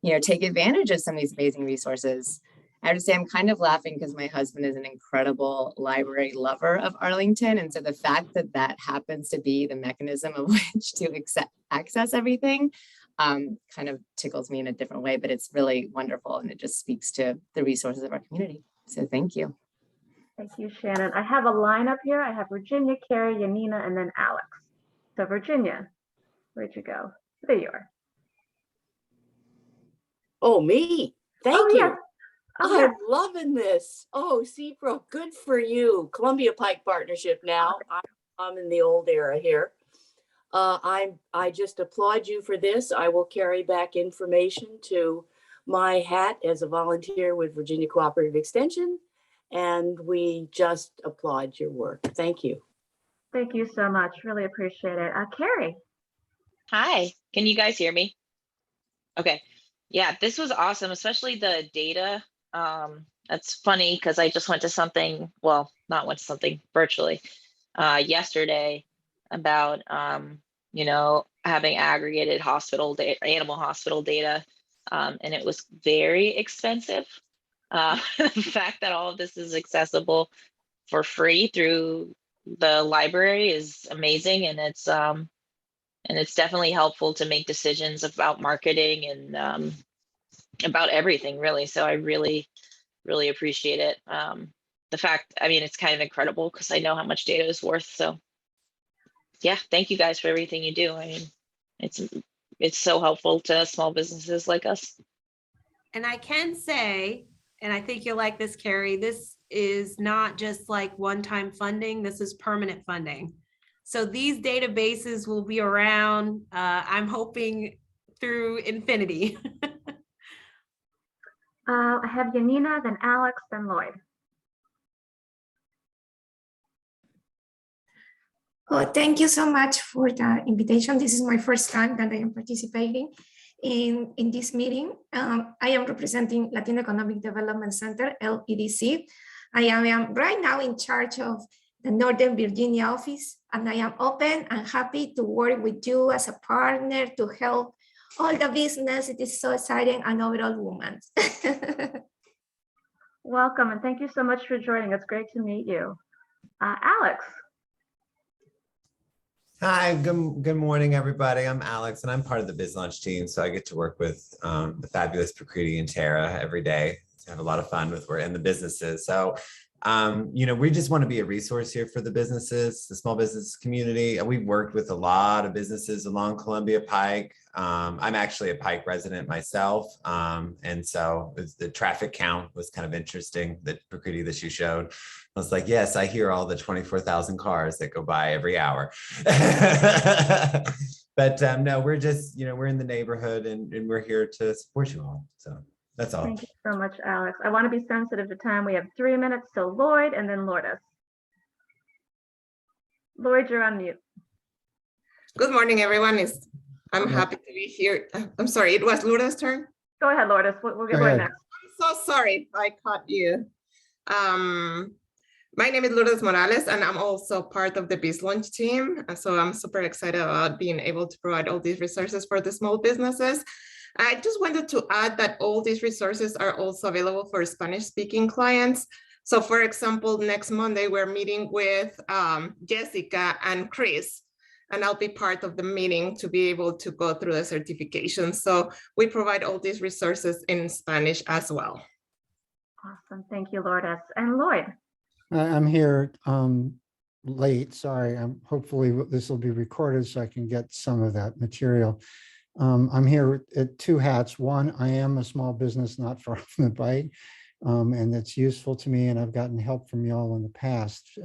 you know, take advantage of some of these amazing resources. I have to say, I'm kind of laughing because my husband is an incredible library lover of Arlington. And so the fact that that happens to be the mechanism of which to access everything kind of tickles me in a different way, but it's really wonderful. And it just speaks to the resources of our community. So thank you. Thank you, Shannon. I have a lineup here. I have Virginia, Carrie, Yanina, and then Alex. So Virginia, where'd you go? There you are. Oh, me. Thank you. Yeah. Okay. I'm loving this. Oh, CPRO, good for you. Columbia Pike Partnership now. I'm in the old era here. I just applaud you for this. I will carry back information to my hat as a volunteer with Virginia Cooperative Extension, and we just applaud your work. Thank you. Thank you so much. Really appreciate it. Carrie. Hi, can you guys hear me? Okay. Yeah, this was awesome, especially the data. That's funny because I just went to something, well, not went to something virtually yesterday about, you know, having aggregated hospital data, animal hospital data, and it was very expensive. The fact that all of this is accessible for free through the library is amazing, and it's definitely helpful to make decisions about marketing and about everything, really. So I really appreciate it. The fact, I mean, it's kind of incredible because I know how much data is worth. So yeah, thank you guys for everything you do. I mean, it's so helpful to small businesses like us. And I can say, and I think you'll like this, Carrie, this is not just like one-time funding, this is permanent funding. So these databases will be around, I'm hoping, through infinity. I have Yanina, then Alex, then Lloyd. Oh, thank you so much for the invitation. This is my first time that I am participating in this meeting. I am representing Latino Economic Development Center, LEDC. I am right now in charge of the Northern Virginia office, and I am open and happy to work with you as a partner to help all the business. It is so exciting, and overall woman. Welcome, and thank you so much for joining. It's great to meet you. Alex. Hi, good morning, everybody. I'm Alex, and I'm part of the BizLaunch team, so I get to work with the fabulous Prakriti and Tara every day. I have a lot of fun with we're in the businesses. So, you know, we just want to be a resource here for the businesses, the small business community. We've worked with a lot of businesses along Columbia Pike. I'm actually a Pike resident myself, and so the traffic count was kind of interesting, that Prakriti that you showed. I was like, yes, I hear all the 24,000 cars that go by every hour. But no, we're just, you know, we're in the neighborhood, and we're here to support you all. So that's all. Thank you so much, Alex. I want to be sensitive to time. We have 3 minutes, so Lloyd and then Lourdes. Lloyd, you're on mute. Good morning, everyone. I'm happy to be here. I'm sorry, it was Lourdes' turn. Go ahead, Lourdes. We'll get Go right ahead. next. I'm so sorry if I caught you. My name is Lourdes Morales, and I'm also part of the Bizlaunch team. And so I'm super excited about being able to provide all these resources for the small businesses. I just wanted to add that all these resources are also available for Spanish-speaking clients. So for example, next Monday, we're meeting with Jessica and Chris, and I'll be part of the meeting to be able to go through the certification. So we provide all these resources in Spanish as well. Awesome. Thank you, Lourdes. And Lloyd. I'm here late, sorry. Hopefully this will be recorded so I can get some of that material. I'm here at two hats. One, I am a small business not far from the Pike, and it's useful to me, and I've gotten help from y'all in the past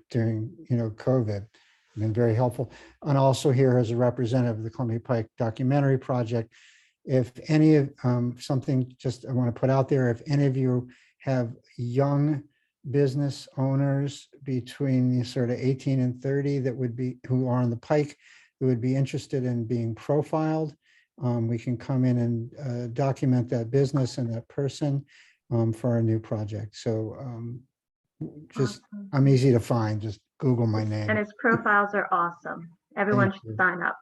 during COVID. Been very helpful. And also here as a representative of the Columbia Pike documentary project. If any of something just I want to put out there, if any of you have young business owners between the sort of 18 and 30 that would be who are on the Pike, who would be interested in being profiled, we can come in and document that business and that person for a new project. So just Awesome. I'm easy to find. Just Google my name. And his profiles are awesome. Everyone Thank should you. sign up.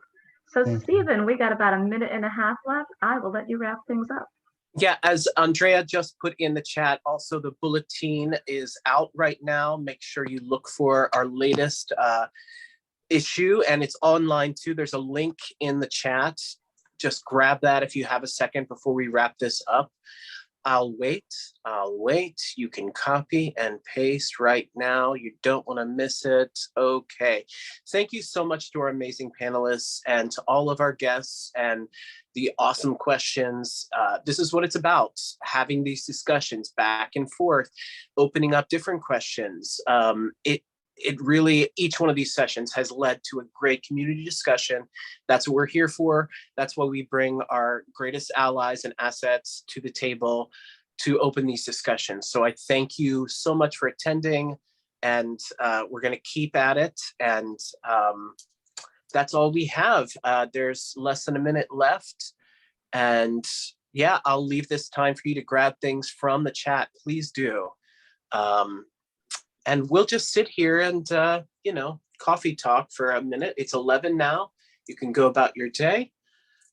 So Thank you. Stephen, we got about a minute and a half left. I will let you wrap things up. Yeah, as Andrea just put in the chat, also the bulletin is out right now. Make sure you look for our latest issue, and it's online too. There's a link in the chat. Just grab that if you have a second before we wrap this up. I'll wait. You can copy and paste right now. You don't want to miss it. Okay. Thank you so much to our amazing panelists and to all of our guests and the awesome questions. This is what it's about, having these discussions back and forth, opening up different questions. It really, each one of these sessions has led to a great community discussion. That's what we're here for. That's why we bring our greatest allies and assets to the table to open these discussions. So I thank you so much for attending, and we're going to keep at it. And that's all we have. There's less than a minute left. And yeah, I'll leave this time for you to grab things from the chat. Please do. And we'll just sit here and, coffee talk for a minute. It's 11 now. You can go about your day.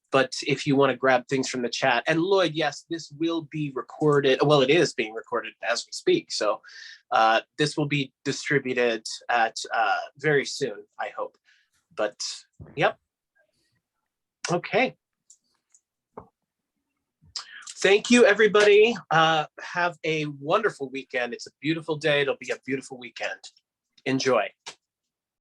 But if you want to grab things from the chat, and Lloyd, yes, this will be recorded. Well, it is being recorded as we speak. So this will be distributed at very soon, I hope. But yep. Okay. Thank you, everybody. Have a wonderful weekend. It's a beautiful day. It'll be a beautiful weekend. Enjoy.